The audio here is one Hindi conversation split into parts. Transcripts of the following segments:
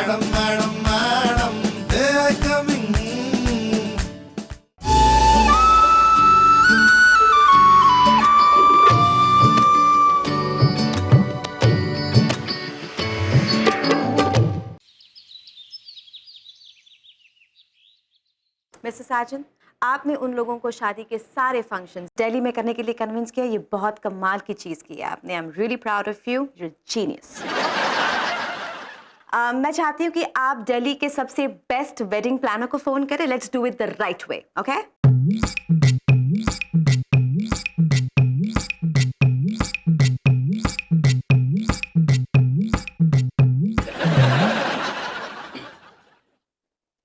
Madam madam madam they I coming. Mister Sajan, आपने उन लोगों को शादी के सारे फंक्शंस दिल्ली में करने के लिए कन्विंस किया। ये बहुत कमाल की चीज की है आपने। I am really proud of you, you genius. मैं चाहती हूँ कि आप दिल्ली के सबसे बेस्ट वेडिंग प्लानर को फोन करें। Let's do it the right way, okay?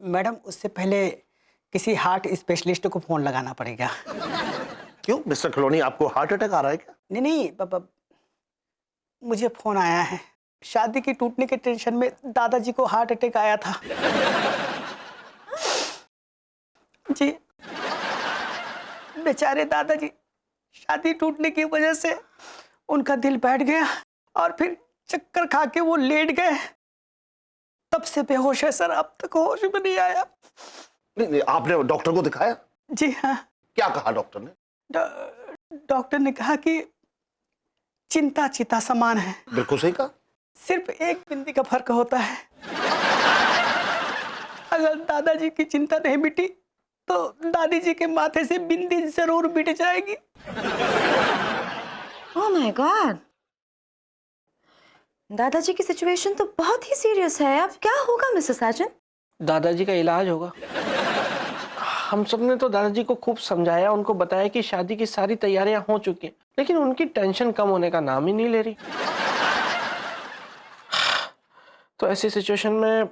Madam, उससे पहले किसी हार्ट स्पेशलिस्ट को फोन लगाना पड़ेगा। क्यों मिस्टर खिलौनी, आपको हार्ट अटैक आ रहा है क्या? नहीं पापा, मुझे फोन आया है। शादी की टूटने के टेंशन में दादाजी को हार्ट अटैक आया था। जी, बेचारे दादाजी, शादी टूटने की वजह से उनका दिल बैठ गया और फिर चक्कर खा के वो लेट गए। तब से बेहोश है सर, अब तक होश में नहीं आया। नहीं, आपने डॉक्टर को दिखाया? जी हाँ। क्या कहा डॉक्टर ने? डॉक्टर ने कहा कि चिंता चिता समान है। बिल्कुल सही कहा। सिर्फ एक बिंदी का फर्क होता है। अगर दादाजी की चिंता नहीं मिटी तो दादी जी के माथे से बिंदी जरूर मिट जाएगी। ओह माय गॉड, दादाजी की सिचुएशन तो बहुत ही सीरियस है। अब क्या होगा मिस्टर साजन? दादाजी का इलाज होगा। हम सब ने तो दादाजी को खूब समझाया, उनको बताया कि शादी की सारी तैयारियां हो चुकी हैं, लेकिन उनकी टेंशन कम होने का नाम ही नहीं ले रही। तो ऐसी सिचुएशन में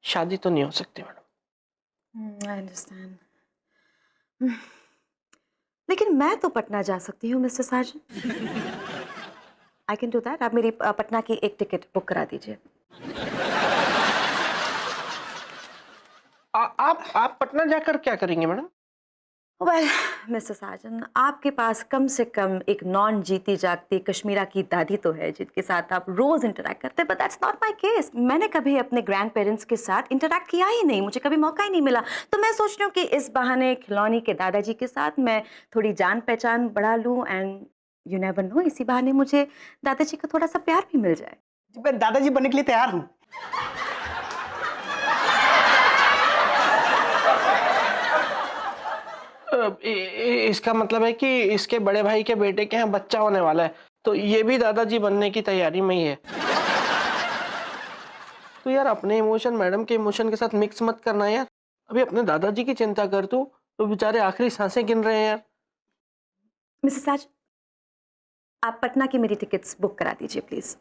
शादी तो नहीं हो सकती मैडम। आई अंडरस्टैंड, लेकिन मैं तो पटना जा सकती हूँ mister Sajan. I can do that. आप मेरी पटना की एक टिकट बुक करा दीजिए। आप पटना जाकर क्या करेंगे मैडम? वेल मिस्टर साजन, आपके पास कम से कम एक नॉन जीती जागती कश्मीरा की दादी तो है जिनके साथ आप रोज इंटरेक्ट करते हैं, but that's not my case. मैंने कभी अपने ग्रैंड पेरेंट्स के साथ इंटरेक्ट किया ही नहीं, मुझे कभी मौका ही नहीं मिला। तो मैं सोच रही हूँ कि इस बहाने खिलौनी के दादाजी के साथ मैं थोड़ी जान पहचान बढ़ा लूँ, एंड यू नेवर नो, इसी बहाने मुझे दादाजी का थोड़ा सा प्यार भी मिल जाए। मैं दादाजी बनने के लिए तैयार हूँ। इसका मतलब है कि इसके बड़े भाई के बेटे के यहाँ बच्चा होने वाला है, तो ये भी दादाजी बनने की तैयारी में ही है। तो यार अपने इमोशन मैडम के इमोशन के साथ मिक्स मत करना यार। अभी अपने दादाजी की चिंता कर तू, तो बेचारे आखिरी सांसें गिन रहे हैं यार। मिसेस साज, आप पटना की मेरी टिकट्स बुक करा दीजिए प्लीज।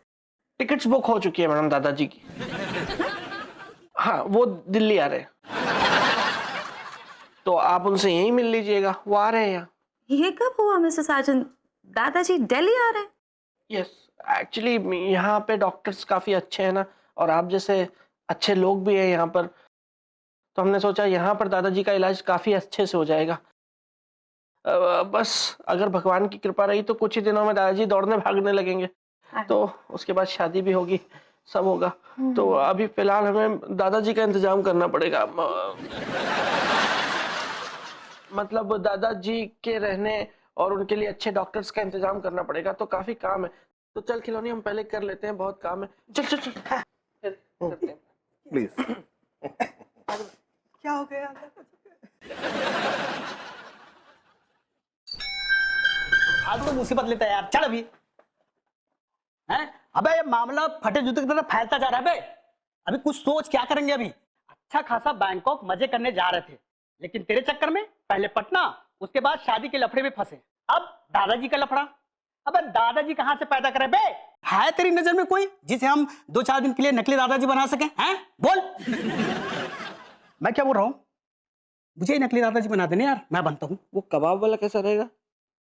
टिकट्स बुक हो चुकी है मैडम दादाजी की। हाँ, वो दिल्ली आ रहे हैं, तो आप उनसे यहीं मिल लीजिएगा, वो आ रहे हैं यहाँ। ये कब हुआ मिस्टर साजन? दादाजी दिल्ली आ रहे हैं? यस, एक्चुअली यहाँ पे डॉक्टर्स काफ़ी अच्छे हैं ना, और आप जैसे अच्छे लोग भी हैं यहाँ पर, तो हमने सोचा यहाँ पर दादाजी का इलाज काफ़ी अच्छे से हो जाएगा। बस अगर भगवान की कृपा रही तो कुछ ही दिनों में दादाजी दौड़ने भागने लगेंगे, तो उसके बाद शादी भी होगी, सब होगा। तो अभी फिलहाल हमें दादाजी का इंतजाम करना पड़ेगा। मतलब दादाजी के रहने और उनके लिए अच्छे डॉक्टर्स का इंतजाम करना पड़ेगा, तो काफी काम है। तो चल खिलौनी, हम पहले कर लेते हैं, बहुत काम है। चल चल चल, फिर करते हैं। प्लीज। क्या हो गया? आज तो मुसीबत लेता है यार, चल अभी। हैं? अबे ये मामला फटे जूते की तरह फैलता जा रहा है बे। अभी कुछ सोच, क्या करेंगे अभी? अच्छा खासा बैंकॉक मजे करने जा रहे थे, लेकिन तेरे चक्कर में पहले पटना, उसके बाद शादी के लफड़े में फंसे। अब दादाजी का लफड़ा। अबे दादाजी कहां से पैदा करे बे? है तेरी नजर में कोई जिसे हम 2-4 दिन के लिए नकली दादाजी बना सके? हैं? बोल। मैं क्या बोल रहा हूं? मुझे ही नकली दादाजी बना देने यार, मैं बनता हूं। वो कबाब वाला कैसा रहेगा?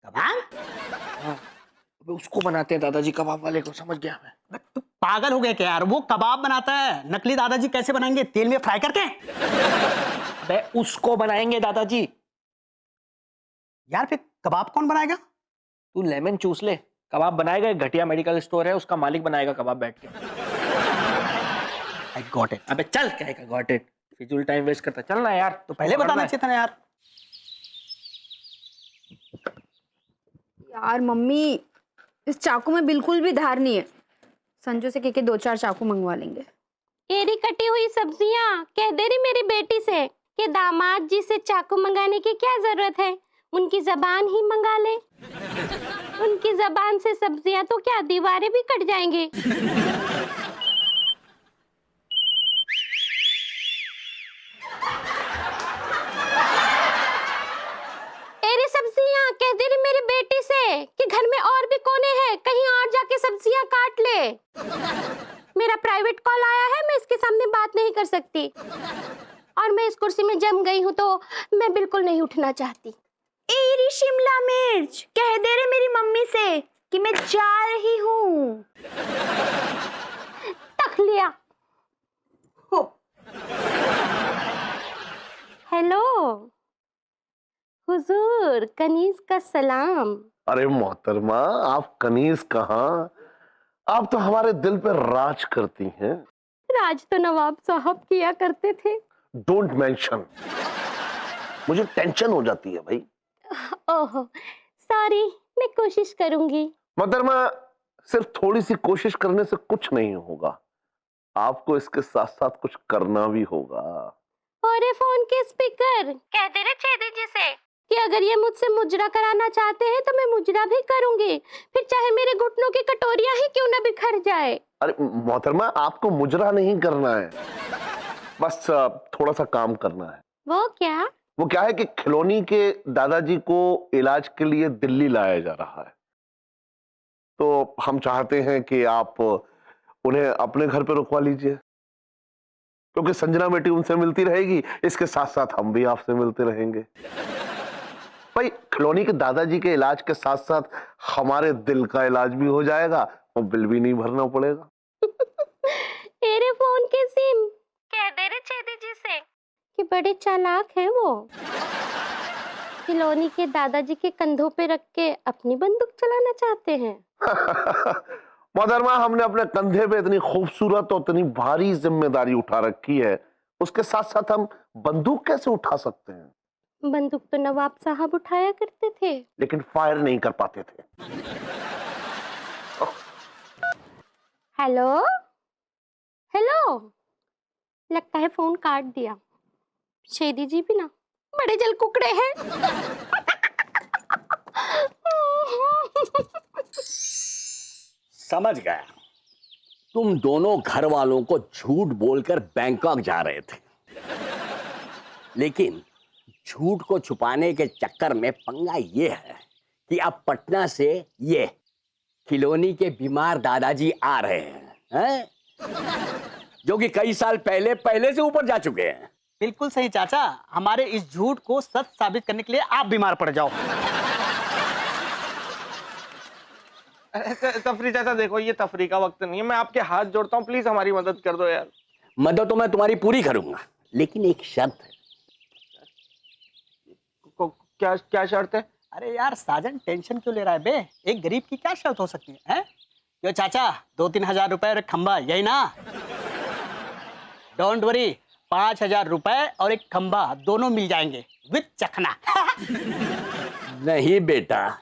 कबाब? हाँ, उसको बनाते हैं दादाजी, कबाब वाले को। समझ गया मैं। तू पागल हो गया क्या यार? वो कबाब बनाता है, नकली दादाजी कैसे बनाएंगे? तेल में फ्राई करके? अबे उसको बनाएंगे दादाजी। यार फिर कबाब कौन बनाएगा? तू लेमन चूस ले, कबाब बनाएगा। एक घटिया मेडिकल स्टोर है, उसका मालिक बनाएगा कबाब बैठ के। Got it. अबे चल, क्या का गॉट इट, फिजूल टाइम वेस्ट करता, चल ना यार। तो पहले बताना चाहिए था ना यार। यार मम्मी, इस चाकू में बिल्कुल भी धार नहीं है। संजू से कह के 2-4 चाकू मंगवा लेंगे। तेरी कटी हुई सब्जियां कह दे रही मेरी बेटी से कि दामाद जी से चाकू मंगाने की क्या जरूरत है, उनकी जबान ही मंगा ले। उनकी जबान से सब्जियां तो क्या दीवारें भी कट जाएंगी। तेरी सब्जियां कह दे रही मेरी बेटी से कि घर में और भी कोने हैं, कहीं और जाके सब्जियां काट ले। मेरा प्राइवेट कॉल आया है, मैं इसके सामने बात नहीं कर सकती, और मैं इस कुर्सी में जम गई हूँ तो मैं बिल्कुल नहीं उठना चाहती। एरी शिमला मिर्च कह दे रहे मेरी मम्मी से कि मैं जा रही हूँ। तखलिया। हेलो हुजूर, कनीज का सलाम। अरे मोहतरमा, आप कनीज कहाँ, आप तो हमारे दिल पे राज करती हैं। राज तो नवाब साहब किया करते थे। डोंट मेंशन, मुझे टेंशन हो जाती है भाई। ओहो सॉरी, मैं कोशिश करूंगी। मोहतरमा, सिर्फ थोड़ी सी कोशिश करने से कुछ नहीं होगा, आपको इसके साथ साथ कुछ करना भी होगा। और ये फोन के स्पीकर कह दे रहे छेदी जी से कि अगर ये मुझसे मुजरा कराना चाहते हैं तो मैं मुजरा भी करूंगी, फिर चाहे मेरे घुटनों की कटोरियां ही क्यों ना बिखर जाए। अरे मोहतरमा, आपको मुजरा नहीं करना है, बस थोड़ा सा काम करना है। वो क्या? वो क्या है कि खिलौनी के दादाजी को इलाज के लिए दिल्ली लाया जा रहा है, तो हम चाहते हैं कि आप उन्हें अपने घर पे रुकवा लीजिए, क्योंकि संजना बेटी उनसे मिलती रहेगी, इसके साथ साथ हम भी आपसे मिलते रहेंगे। भाई, खिलौनी के दादाजी के इलाज के साथ साथ हमारे दिल का इलाज भी हो जाएगा और बिल भी नहीं भरना पड़ेगा। तेरे फोन के सिम कह दे रहे छेदी जी से कि बड़े चालाक हैं वो, खिलौनी के दादाजी के कंधों पे रख के अपनी बंदूक चलाना चाहते हैं। मोहतरमा, हमने अपने कंधे पे इतनी खूबसूरत और इतनी भारी जिम्मेदारी उठा रखी है, उसके साथ साथ हम बंदूक कैसे उठा सकते हैं? बंदूक तो नवाब साहब उठाया करते थे, लेकिन फायर नहीं कर पाते थे। हेलो हेलो, लगता है फोन काट दिया। छेदी जी भी ना बड़े जल कुकड़े हैं। समझ गया, तुम दोनों घर वालों को झूठ बोलकर बैंकॉक जा रहे थे, लेकिन झूठ को छुपाने के चक्कर में पंगा ये है कि अब पटना से ये खिलौनी के बीमार दादाजी आ रहे हैं, जो कि कई साल पहले से ऊपर जा चुके हैं। बिल्कुल सही चाचा, हमारे इस झूठ को सच साबित करने के लिए आप बीमार पड़ जाओ। तफरी चाचा देखो, ये तफरी का वक्त नहीं है, मैं आपके हाथ जोड़ता हूँ, प्लीज हमारी मदद कर दो यार। मदद तो मैं तुम्हारी पूरी करूंगा, लेकिन एक शर्त है। क्या शर्त है? अरे यार साजन, टेंशन क्यों ले रहा है बे, एक गरीब की क्या शर्त हो सकती है? क्यों चाचा, 2-3 हजार रुपए और एक खंबा, यही ना? डोंट वरी, 5,000 रुपए और एक खंबा दोनों मिल जाएंगे विद चखना। नहीं बेटा,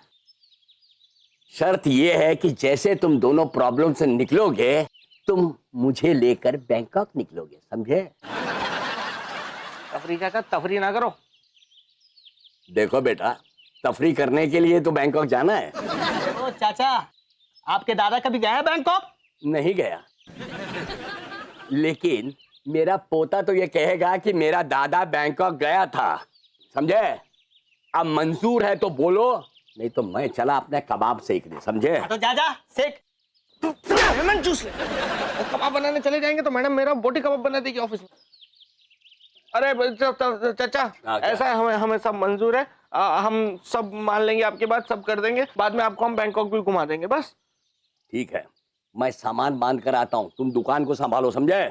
शर्त यह है कि जैसे तुम दोनों प्रॉब्लम से निकलोगे, तुम मुझे लेकर बैंकॉक निकलोगे, समझे? तफरी चाचा, तफरी ना करो। देखो बेटा, तफरी करने के लिए तो बैंकॉक जाना है। ओ चाचा, आपके दादा कभी गया है बैंकॉक? नहीं गया, लेकिन मेरा पोता तो ये कहेगा कि मेरा दादा बैंकॉक गया था, समझे? अब मंजूर है तो बोलो, नहीं तो मैं चला अपने कबाब सेकने, समझे? तो जा सेक। लेमन जूस ले। और कबाब बनाने चले जाएंगे तो मैडम मेरा बोटी कबाब बना देगी ऑफिस में। अरे चाचा, ऐसा है, हमें सब मंजूर है, हम सब मान लेंगे आपकी बात, सब कर देंगे, बाद में आपको हम बैंकॉक भी घुमा देंगे, बस। ठीक है, मैं सामान बांध कर आता हूँ, तुम दुकान को संभालो, समझे?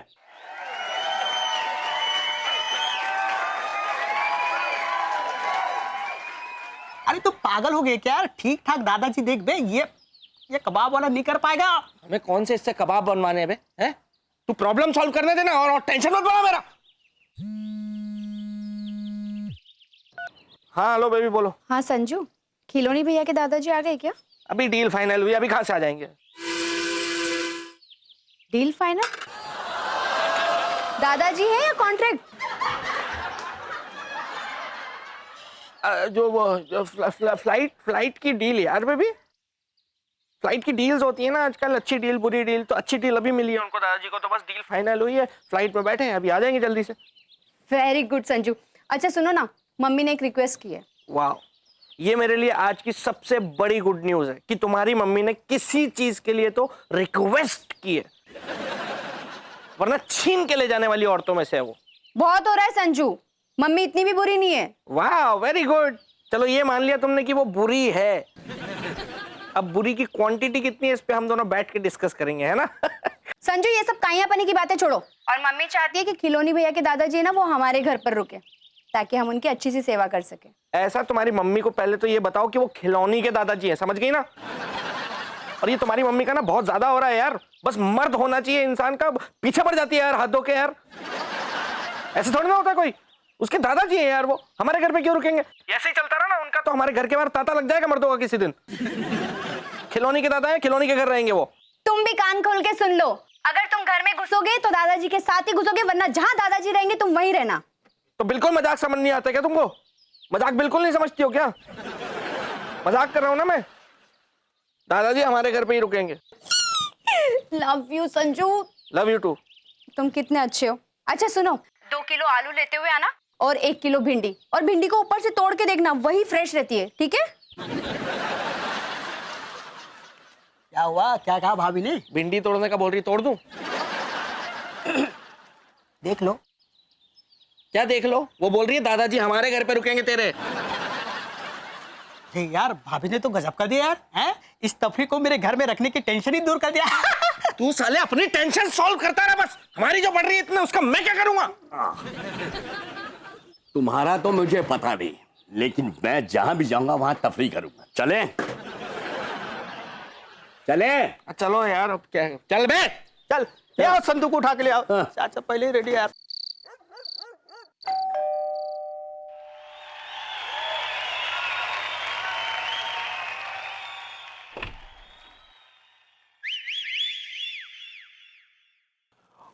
अरे तो पागल हो गए क्या? ठीक ठाक दादाजी देख बे, ये कबाब वाला नहीं कर पाएगा। हमें कौन से इससे कबाब बनवाने बे, हैं? तू प्रॉब्लम सॉल्व करने देना और टेंशन मत बढ़ा मेरा। हाँ हेलो बेबी बोलो। हाँ संजू, खिलौनी भैया के दादाजी आ गए क्या? अभी डील फाइनल हुई, अभी कहाँ से आ जाएंगे? Deal final? दादाजी है या कॉन्ट्रैक्ट? जो फ्लाइट की डील यार बेबी, फ्लाइट की डील्स होती है ना आजकल, अच्छी डील बुरी डील। तो अच्छी डील अभी मिली है उनको दादाजी को, तो बस डील फाइनल हुई है, फ्लाइट में बैठे हैं, अभी आ जाएंगे जल्दी से। Very good Sanju. अच्छा सुनो ना, मम्मी ने एक रिक्वेस्ट की है। वाह, ये मेरे लिए आज की सबसे बड़ी गुड न्यूज है कि तुम्हारी मम्मी ने किसी चीज के लिए तो रिक्वेस्ट की है, वरना छीन के ले जाने वाली औरतों में से है वो। बहुत हो रहा है संजू, मम्मी इतनी भी बुरी नहीं है। वाह वेरी गुड। चलो ये मान लिया तुमने कि वो बुरी है, अब बुरी की क्वांटिटी कितनी है इस पे हम दोनों बैठ के डिस्कस करेंगे, है ना? संजू ये सब काइयापनी की बातें छोड़ो, और मम्मी चाहती है कि खिलौनी भैया के दादाजी है ना वो हमारे घर पर रुके, ताकि हम उनकी अच्छी सी सेवा कर सके। ऐसा तुम्हारी मम्मी को पहले तो ये बताओ कि वो खिलौनी के दादाजी हैं, समझ गई ना? और ये तुम्हारी मम्मी का ना बहुत ज्यादा हो रहा है यार, बस मर्द होना चाहिए इंसान का, पीछे पड़ जाती है यार हाथ धो के यार। ऐसे थोड़ी ना होता कोई, उसके दादाजी हैं यार, वो हमारे घर पे क्यों रुकेंगे? ऐसे ही चलता रहा ना उनका तो हमारे घर के बाहर तांता लग जाएगा मर्दों का किसी दिन। खिलौनी के दादा है, खिलौनी के घर रहेंगे वो। तुम भी कान खोल के सुन लो, अगर तुम घर में घुसोगे तो दादाजी के साथ ही घुसोगे, वरना जहां दादाजी रहेंगे तुम वहीं रहना। तो बिल्कुल मजाक समझ नहीं आता क्या तुमको? मजाक बिल्कुल नहीं समझती हो क्या? मजाक कर रहा हूं ना मैं, दादाजी हमारे घर पे ही रुकेंगे। Love you Sanju. Love you too. तुम कितने अच्छे हो। अच्छा सुनो, 2 किलो आलू लेते हुए आना और 1 किलो भिंडी, और भिंडी को ऊपर से तोड़ के देखना, वही फ्रेश रहती है, ठीक है? क्या हुआ, क्या कहा भाभी ने? भिंडी तोड़ने का बोल रही, तोड़ दूं? देख लो। क्या देख लो? वो बोल रही है दादाजी हमारे घर पे रुकेंगे तेरे। अरे यार भाभी ने तो गजब कर दिया यार, हैं? इस तफरी को मेरे घर में रखने की टेंशन ही दूर कर दिया। तू साले अपनी टेंशन सॉल्व करता रहा बस, हमारी जो बढ़ रही है इतना उसका मैं क्या करूंगा? तुम्हारा तो मुझे पता नहीं, लेकिन मैं जहां भी जाऊंगा वहां तफरी करूंगा। चले चले। चलो यार, अब क्या है? चल बे, चल ले आओ, संदूक उठा के ले आओ। हाँ। चाचा पहले ही रेडी है यार।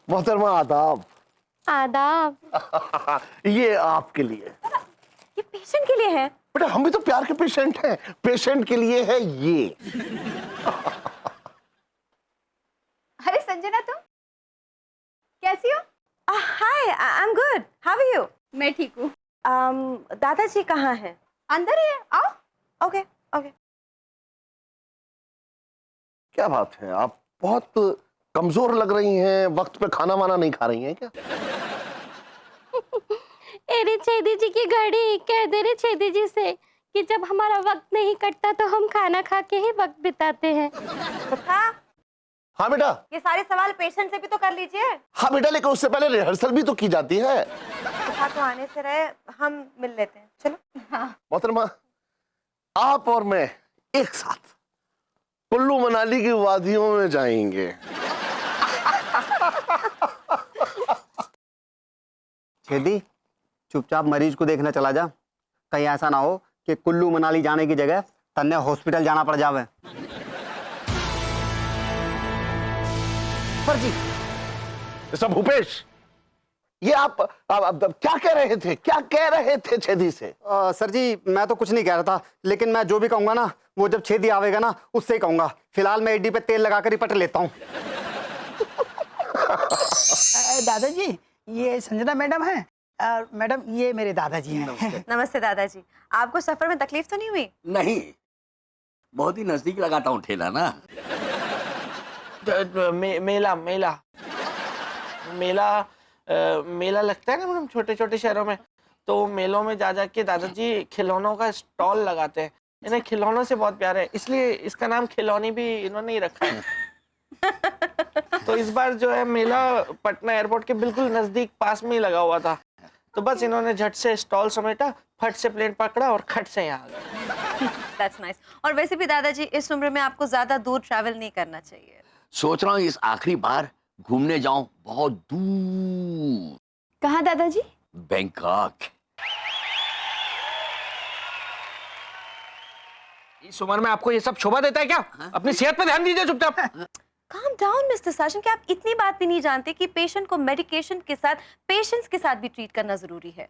मोहतरमा आदाब। आदाब। ये आपके लिए। ये पेशेंट के लिए है। बेटा हम भी तो प्यार के पेशेंट हैं, पेशेंट के लिए है ये। अरे संजना तुम कैसी हो? Hi, I am good, how are you? मैं ठीक हूँ। दादाजी कहाँ हैं? अंदर ही है, आओ। Okay okay. क्या बात है, आप बहुत कमजोर लग रही हैं, वक्त पे खाना वाना नहीं खा रही हैं क्या? अरे छेदी जी की घड़ी कह दे रहे छेदी जी से कि जब हमारा वक्त नहीं कटता तो हम खाना खा के ही वक्त बिताते हैं। हाँ बेटा। ये सारे सवाल पेशेंट से भी तो कर लीजिए। हाँ बेटा, लेकिन उससे पहले रिहर्सल भी तो की जाती है। तो आने से रहे, हम मिल लेते हैं, चलो। हाँ। मोहतरमा, आप और मैं एक साथ कुल्लू मनाली की वादियों में जाएंगे। छेदी, चुपचाप मरीज को देखने चला जा, कहीं ऐसा ना हो कि कुल्लू मनाली जाने की जगह तन्ने हॉस्पिटल जाना पड़ जावे। सर जी, मिस्टर भूपेश, ये आप क्या कह रहे थे, क्या कह रहे थे छेदी से? सर जी मैं तो कुछ नहीं कह रहा था, लेकिन मैं जो भी कहूंगा ना वो जब छेदी आवेगा ना उससे ही कहूंगा। फिलहाल मैं एडी पे तेल लगाकर ही पट लेता हूँ। दादाजी ये संजना मैडम है, मैडम ये मेरे दादाजी हैं। नमस्ते दादाजी, आपको सफर में तकलीफ तो नहीं हुई? नहीं, बहुत ही नजदीक लगाता हूँ ठेला ना। मेला मेला मेला मेला लगता है ना मैडम छोटे छोटे शहरों में, तो मेलों में जा के दादाजी खिलौनों का स्टॉल लगाते हैं। इन्हें खिलौनों से बहुत प्यार है, इसलिए इसका नाम खिलौनी भी इन्होंने ही रखा है। तो इस बार जो है मेला पटना एयरपोर्ट के बिल्कुल नजदीक पास में ही लगा हुआ था, तो बस इन्होंने झट से स्टॉल समेटा, फट से प्लेन पकड़ा और खट से यहाँ आ गए। That's nice. और वैसे भी दादाजी इस उम्र में आपको ज्यादा दूर ट्रैवल नहीं करना चाहिए। सोच रहा हूँ इस आखिरी बार घूमने जाऊं बहुत दूर, कहाँ दादाजी? बैंकॉक। इस उम्र में आपको ये सब शोभा देता है क्या? अपनी सेहत पे ध्यान दीजिए चुपचाप। काम डाउन मिस्टर साजन, क्या आप इतनी बात भी नहीं जानते कि पेशेंट को मेडिकेशन के साथ पेशेंस के साथ भी ट्रीट करना जरूरी है।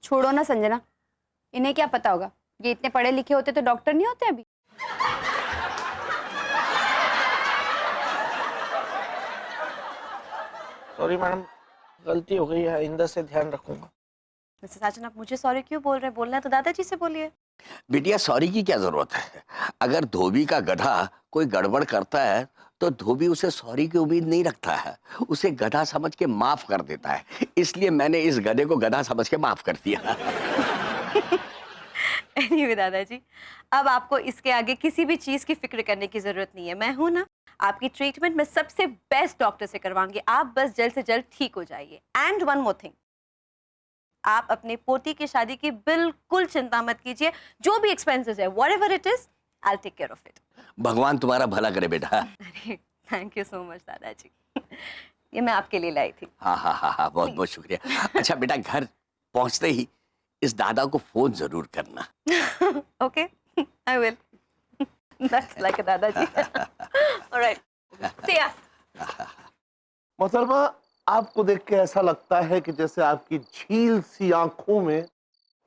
छोड़ो ना संजना, इन्हें क्या पता होगा? ये इतने पढ़े लिखे होते तो डॉक्टर नहीं होते अभी। सॉरी मैडम, गलती हो गई है, आइंदा से ध्यान रखूंगा। मिस्टर साजन, आप मुझे सॉरी क्यों बोल रहे हैं? बोलना है तो दादाजी से बोलिए। बिटिया सॉरी की क्या जरूरत है? अगर धोबी का गधा कोई गड़बड़ करता है तो धोबी उसे सॉरी की उम्मीद नहीं रखता है, उसे गधा समझ के माफ कर देता है। इसलिए मैंने इस गधे को गधा समझ के माफ कर दिया। एनीवे दादाजी, अब आपको इसके आगे किसी भी चीज की फिक्र करने की जरूरत नहीं है। मैं हूं ना, आपकी ट्रीटमेंट मैं सबसे बेस्ट डॉक्टर से करवाऊंगी। आप बस जल्द से जल्द ठीक हो जाइए। एंड वन मोर थिंग, आप अपने पोती की शादी की बिल्कुल चिंता मत कीजिए। जो भी एक्सपेंसेस है, whatever it is, I will take care of it. भगवान तुम्हारा भला करे बेटा। अरे थैंक यू सो मच दादाजी। ये मैं आपके लिए लाई थी। हाँ हाँ हाँ हाँ, बहुत बहुत शुक्रिया। अच्छा बेटा, घर पहुंचते ही इस दादा को फोन जरूर करना। Okay, I will. That's like अ दादाजी। ऑलराइट, सी या। मोहतरमा, आपको देख के ऐसा लगता है कि जैसे आपकी झील सी आंखों में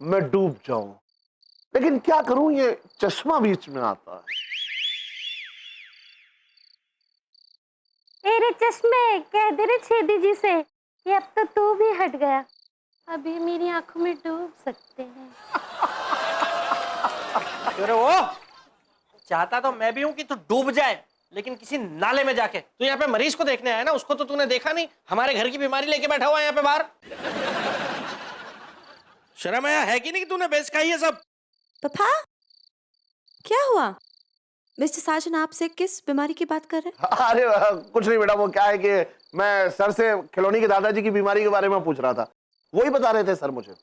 मैं डूब जाऊं, लेकिन क्या करूं, ये चश्मा बीच में आता है। तेरे चश्मे, कह दे रे छेदी जी से कि अब तो तू भी हट गया, अभी मेरी आंखों में डूब सकते हैं। अरे वो चाहता तो मैं भी हूं कि तू डूब जाए, लेकिन किसी नाले में जाके। तू यहाँ पे मरीज को देखने आया ना, उसको तो तूने देखा नहीं, हमारे घर की बीमारी लेके बैठा हुआ है यहाँ पे बाहर। शर्म आया है कि नहीं कि तूने बेच खाई है सब? पापा, क्या हुआ? मिस्टर साजन आपसे किस बीमारी की बात कर रहे हैं? अरे कुछ नहीं बेटा, वो क्या है कि मैं सर से खिलौनी के दादाजी की बीमारी के बारे में पूछ रहा था, वही बता रहे थे सर मुझे।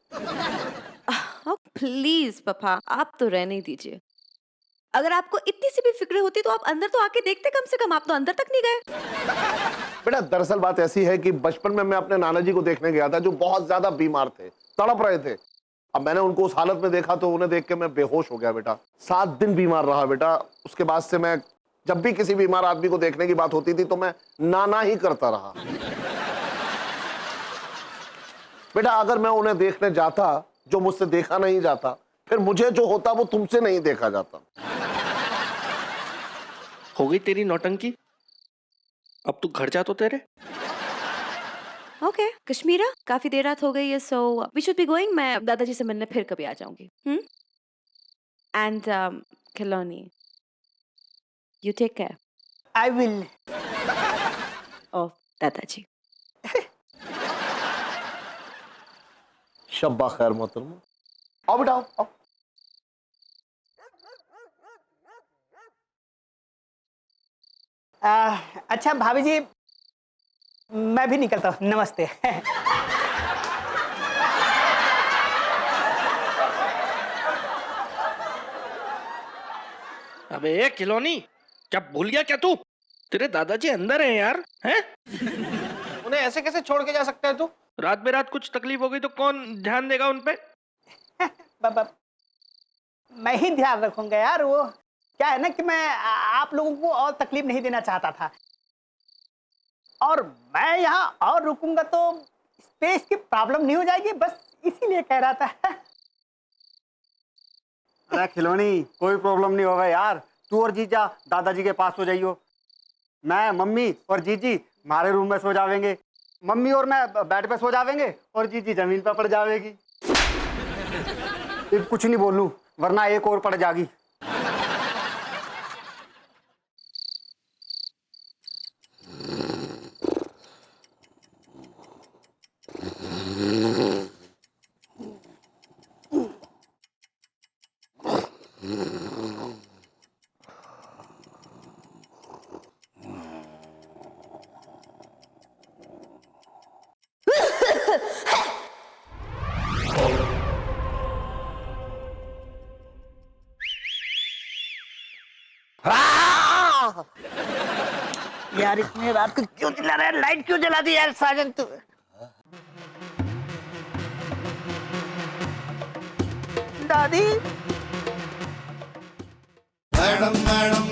प्लीज पापा, आप तो रहने दीजिए। अगर आपको इतनी सी भी फिक्र होती तो आप अंदर तो आके देखते, कम से कम आप तो अंदर तक नहीं गए। बेटा दरअसल बात ऐसी है कि बचपन में मैं अपने नाना जी को देखने गया था, जो बहुत ज्यादा बीमार थे, तड़प रहे थे। अब मैंने उनको उस हालत में देखा तो उन्हें देख के मैं बेहोश हो गया बेटा। 7 दिन बीमार रहा बेटा। उसके बाद से मैं जब भी किसी बीमार आदमी को देखने की बात होती थी तो मैं नाना ही करता रहा। बेटा अगर मैं उन्हें देखने जाता जो मुझसे देखा नहीं जाता, फिर मुझे जो होता वो तुमसे नहीं देखा जाता। हो गई तेरी नौटंकी, अब तू घर जा तो तेरे। ओके कश्मीरा, काफी देर रात हो गई है, so we should be going. मैं दादाजी से मिलने फिर कभी आ जाऊंगी। And Khilauni, you take care I will. Of दादाजी। शब्बा खैर मोहतरमा। आओ बेटा आओ। अच्छा भाभी जी, मैं भी निकलता हूँ, नमस्ते। अबे खिलौनी, क्या भूल गया क्या तू? तेरे दादाजी अंदर हैं यार, हैं? उन्हें ऐसे कैसे छोड़ के जा सकता है तू? रात बेरात कुछ तकलीफ हो गई तो कौन ध्यान देगा उन पे? बाबा, मैं ही ध्यान रखूंगा यार। वो क्या है ना कि मैं आप लोगों को और तकलीफ नहीं देना चाहता था, और मैं यहाँ और रुकूंगा तो स्पेस की प्रॉब्लम नहीं हो जाएगी, बस इसीलिए कह रहा था। अरे खिलौनी, कोई प्रॉब्लम नहीं होगा यार। तू और जीजा दादाजी के पास सो जाइयो, मैं मम्मी और जीजी हमारे रूम में सो जावेंगे। मम्मी और मैं बेड पे सो जावेंगे और जीजी जमीन पे पड़ जावेगी। कुछ नहीं बोलूं वरना एक और पड़ जाएगी। यार इतने रात को क्यों चिल्ला रहा है? लाइट क्यों जला दी यार साजन तू? दादी मैडम मैडम